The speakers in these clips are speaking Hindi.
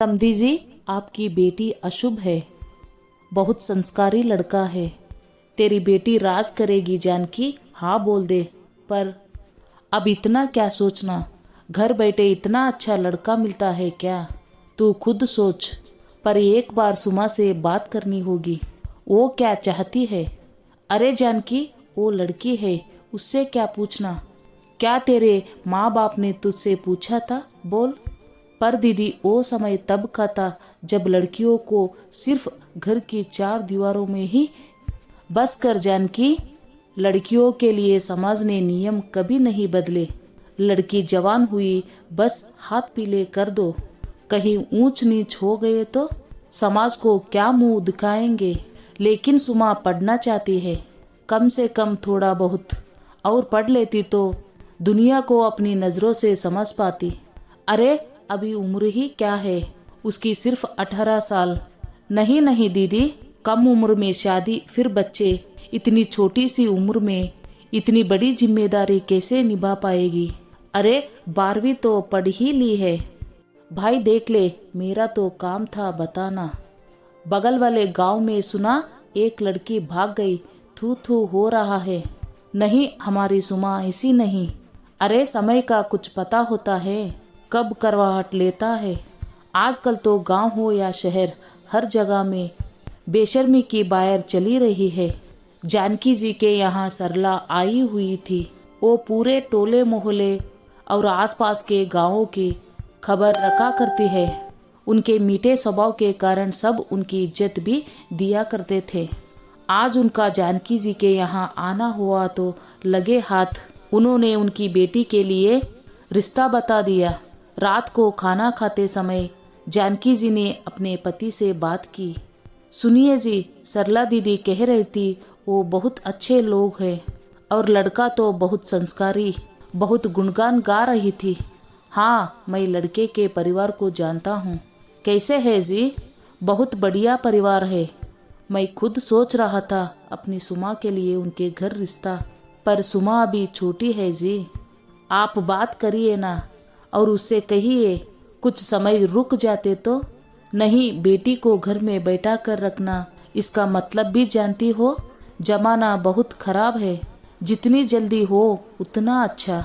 समधी जी, आपकी बेटी अशुभ है, बहुत संस्कारी लड़का है। तेरी बेटी राज करेगी जानकी, हाँ बोल दे। पर अब इतना क्या सोचना, घर बैठे इतना अच्छा लड़का मिलता है क्या? तू खुद सोच। पर एक बार सुमा से बात करनी होगी, वो क्या चाहती है। अरे जानकी, वो लड़की है, उससे क्या पूछना। क्या तेरे माँ बाप ने तुझसे पूछा था? बोल। पर दीदी, वो समय तब का था जब लड़कियों को सिर्फ घर की चार दीवारों में ही बस कर जानकी। लड़कियों के लिए समाज ने नियम कभी नहीं बदले। लड़की जवान हुई बस हाथ पीले कर दो, कहीं ऊंच नीच हो गए तो समाज को क्या मुंह दिखाएंगे। लेकिन सुमा पढ़ना चाहती है, कम से कम थोड़ा बहुत, और पढ़ लेती तो दुनिया को अपनी नज़रों से समझ पाती। अरे अभी उम्र ही क्या है उसकी, सिर्फ 18 साल। नहीं नहीं दीदी, कम उम्र में शादी, फिर बच्चे। इतनी छोटी सी उम्र में इतनी बड़ी जिम्मेदारी कैसे निभा पाएगी। अरे 12वीं तो पढ़ ही ली है। भाई देख ले, मेरा तो काम था बताना। बगल वाले गांव में सुना एक लड़की भाग गई, थू थू हो रहा है। नहीं, हमारी सुमा ऐसी नहीं। अरे समय का कुछ पता होता है, कब करवाहट लेता है। आजकल तो गांव हो या शहर, हर जगह में बेशर्मी की बायर चली रही है। जानकी जी के यहाँ सरला आई हुई थी, वो पूरे टोले मोहल्ले और आसपास के गांवों की खबर रखा करती है। उनके मीठे स्वभाव के कारण सब उनकी इज्जत भी दिया करते थे। आज उनका जानकी जी के यहाँ आना हुआ तो लगे हाथ उन्होंने उनकी बेटी के लिए रिश्ता बता दिया। रात को खाना खाते समय जानकी जी ने अपने पति से बात की। सुनिए जी, सरला दीदी कह रही थी वो बहुत अच्छे लोग हैं और लड़का तो बहुत संस्कारी, बहुत गुणगान गा रही थी। हाँ, मैं लड़के के परिवार को जानता हूँ। कैसे है जी? बहुत बढ़िया परिवार है। मैं खुद सोच रहा था अपनी सुमा के लिए उनके घर रिश्ता, पर सुमा अभी छोटी है जी। आप बात करिए ना और उससे कहिए कुछ समय रुक जाते तो। नहीं, बेटी को घर में बैठा कर रखना, इसका मतलब भी जानती हो, जमाना बहुत खराब है। जितनी जल्दी हो उतना अच्छा।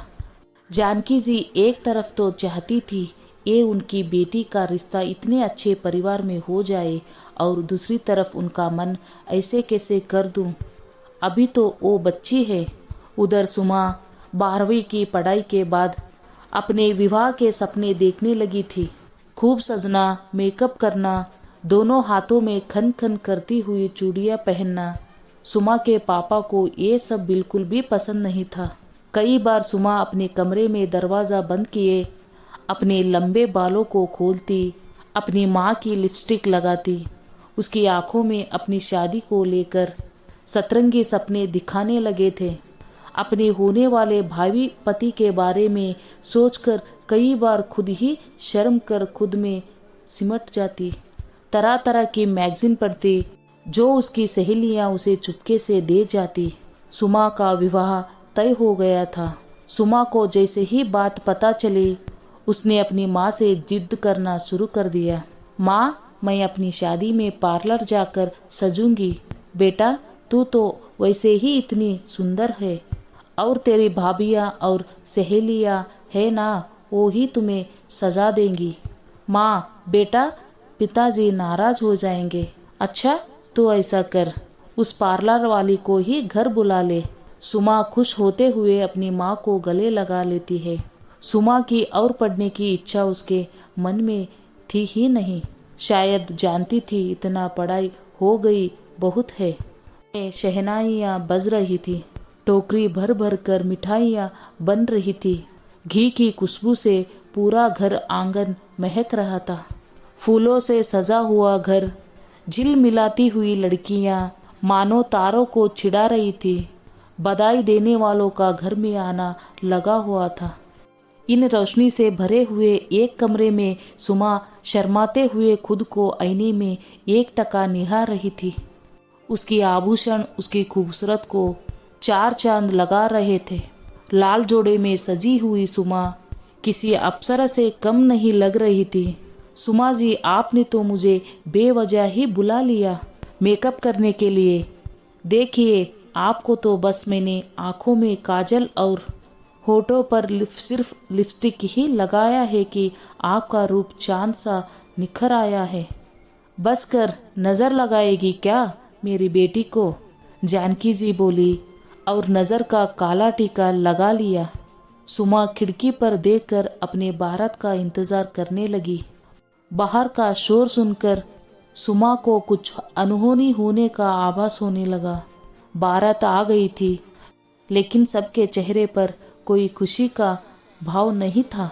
जानकी जी एक तरफ तो चाहती थी ये उनकी बेटी का रिश्ता इतने अच्छे परिवार में हो जाए, और दूसरी तरफ उनका मन ऐसे कैसे कर दूं, अभी तो वो बच्ची है। उधर सुमा 12वीं की पढ़ाई के बाद अपने विवाह के सपने देखने लगी थी। खूब सजना, मेकअप करना, दोनों हाथों में खन खन करती हुई चूड़ियाँ पहनना। सुमा के पापा को ये सब बिल्कुल भी पसंद नहीं था। कई बार सुमा अपने कमरे में दरवाज़ा बंद किए अपने लंबे बालों को खोलती, अपनी माँ की लिपस्टिक लगाती। उसकी आंखों में अपनी शादी को लेकर सतरंगी सपने दिखाने लगे थे। अपने होने वाले भावी पति के बारे में सोचकर कई बार खुद ही शर्म कर खुद में सिमट जाती। तरह तरह की मैगजीन पढ़ती जो उसकी सहेलियां उसे चुपके से दे जाती। सुमा का विवाह तय हो गया था। सुमा को जैसे ही बात पता चली, उसने अपनी माँ से जिद करना शुरू कर दिया। माँ, मैं अपनी शादी में पार्लर जाकर सजूंगी। बेटा, तू तो वैसे ही इतनी सुंदर है, और तेरी भाभियाँ और सहेलियाँ है ना, वो ही तुम्हें सजा देंगी। माँ, बेटा, पिताजी नाराज हो जाएंगे। अच्छा, तो ऐसा कर, उस पार्लर वाली को ही घर बुला ले। सुमा खुश होते हुए अपनी माँ को गले लगा लेती है। सुमा की और पढ़ने की इच्छा उसके मन में थी ही नहीं। शायद जानती थी इतना पढ़ाई हो गई बहुत है। शहनाइयाँ बज रही थी, टोकरी भर भर कर मिठाइयाँ बन रही थी। घी की खुशबू से पूरा घर आंगन महक रहा था। फूलों से सजा हुआ घर, झिल मिलाती हुई लड़कियाँ मानो तारों को छिड़ा रही थी। बधाई देने वालों का घर में आना लगा हुआ था। इन रोशनी से भरे हुए एक कमरे में सुमा शर्माते हुए खुद को आईने में एक टका निहार रही थी। उसकी आभूषण उसकी खूबसूरत को चार चांद लगा रहे थे। लाल जोड़े में सजी हुई सुमा किसी अप्सरा से कम नहीं लग रही थी। सुमा जी, आपने तो मुझे बेवजह ही बुला लिया मेकअप करने के लिए। देखिए, आपको तो बस मैंने आंखों में काजल और होठों पर सिर्फ लिपस्टिक ही लगाया है कि आपका रूप चांद सा निखर आया है। बस कर, नज़र लगाएगी क्या मेरी बेटी को? जानकी जी बोली और नज़र का काला टीका लगा लिया। सुमा खिड़की पर देखकर अपने बारात का इंतज़ार करने लगी। बाहर का शोर सुनकर सुमा को कुछ अनहोनी होने का आभास होने लगा। बारात आ गई थी, लेकिन सबके चेहरे पर कोई खुशी का भाव नहीं था।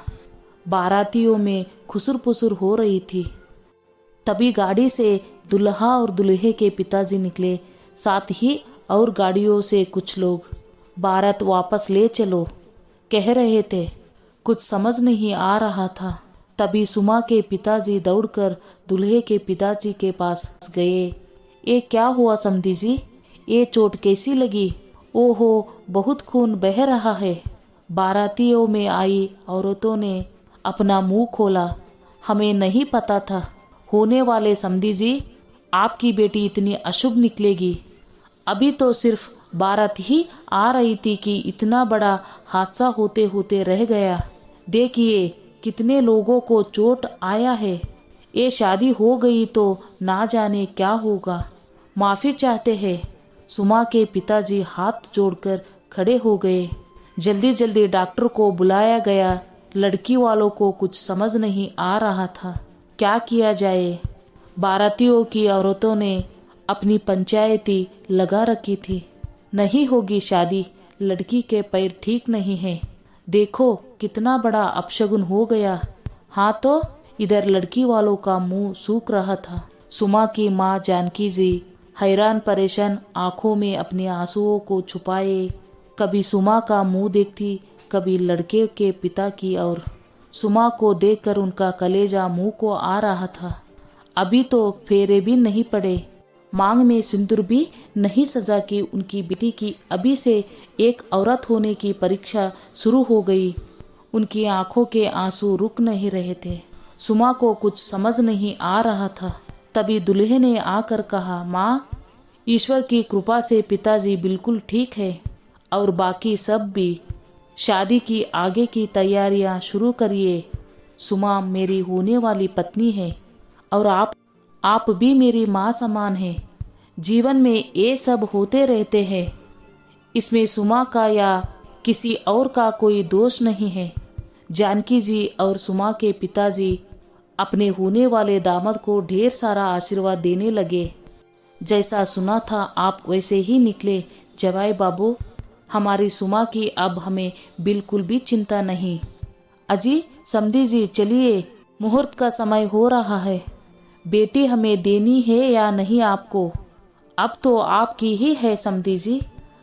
बारातियों में खुसुर पुसुर हो रही थी। तभी गाड़ी से दुल्हा और दुल्हे के पिताजी निकले, साथ ही और गाड़ियों से कुछ लोग। बारात वापस ले चलो कह रहे थे। कुछ समझ नहीं आ रहा था। तभी सुमा के पिताजी दौड़कर दुल्हे के पिताजी के पास गए। ये क्या हुआ समधी जी? ये चोट कैसी लगी? ओहो, बहुत खून बह रहा है। बारातियों में आई औरतों ने अपना मुंह खोला। हमें नहीं पता था होने वाले समधी जी, आपकी बेटी इतनी अशुभ निकलेगी। अभी तो सिर्फ बारात ही आ रही थी कि इतना बड़ा हादसा होते होते रह गया। देखिए कितने लोगों को चोट आया है। ये शादी हो गई तो ना जाने क्या होगा। माफ़ी चाहते हैं। सुमा के पिताजी हाथ जोड़कर खड़े हो गए। जल्दी जल्दी डॉक्टर को बुलाया गया। लड़की वालों को कुछ समझ नहीं आ रहा था, क्या किया जाए। बारातियों की औरतों ने अपनी पंचायती लगा रखी थी। नहीं होगी शादी, लड़की के पैर ठीक नहीं है। देखो कितना बड़ा अपशगुन हो गया। हाँ तो इधर लड़की वालों का मुंह सूख रहा था। सुमा की माँ जानकी जी हैरान परेशान आंखों में अपने आंसुओं को छुपाए, कभी सुमा का मुंह देखती, कभी लड़के के पिता की और सुमा को देखकर उनका कलेजा मुंह को आ रहा था। अभी तो फेरे भी नहीं पड़े, मांग में सिंदूर भी नहीं सजा कि उनकी बेटी की अभी से एक औरत होने की परीक्षा शुरू हो गई। उनकी आंखों के आंसू रुक नहीं रहे थे। सुमा को कुछ समझ नहीं आ रहा था। तभी दुल्हे ने आकर कहा, माँ, ईश्वर की कृपा से पिताजी बिल्कुल ठीक है और बाकी सब भी। शादी की आगे की तैयारियां शुरू करिए। सुमा मेरी होने वाली पत्नी है और आप भी मेरी माँ समान है। जीवन में ये सब होते रहते हैं, इसमें सुमा का या किसी और का कोई दोष नहीं है। जानकी जी और सुमा के पिताजी अपने होने वाले दामाद को ढेर सारा आशीर्वाद देने लगे। जैसा सुना था आप वैसे ही निकले जवाई बाबू। हमारी सुमा की अब हमें बिल्कुल भी चिंता नहीं। अजी समधी जी, चलिए, मुहूर्त का समय हो रहा है। बेटी हमें देनी है या नहीं आपको? अब तो आपकी ही है समधी जी।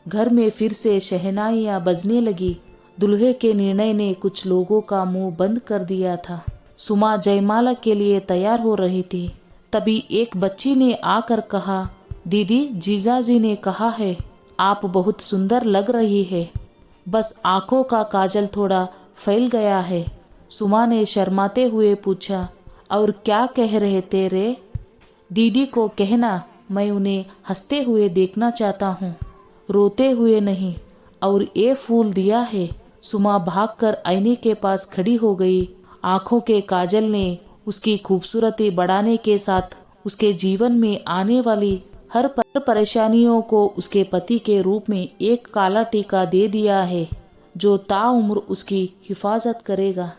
घर में फिर से शहनाइयाँ बजने लगी। दुल्हे के निर्णय ने कुछ लोगों का मुंह बंद कर दिया था। सुमा जयमाला के लिए तैयार हो रही थी। तभी एक बच्ची ने आकर कहा, दीदी, जीजाजी ने कहा है आप बहुत सुंदर लग रही है, बस आंखों का काजल थोड़ा फैल गया है। सुमा ने शर्माते हुए पूछा, और क्या कह रहे थे रे? दीदी को कहना मैं उन्हें हंसते हुए देखना चाहता हूँ, रोते हुए नहीं। और ये फूल दिया है। सुमा भागकर आईने के पास खड़ी हो गई। आंखों के काजल ने उसकी खूबसूरती बढ़ाने के साथ उसके जीवन में आने वाली हर परेशानियों को उसके पति के रूप में एक काला टीका दे दिया है, जो ताउम्र उसकी हिफाजत करेगा।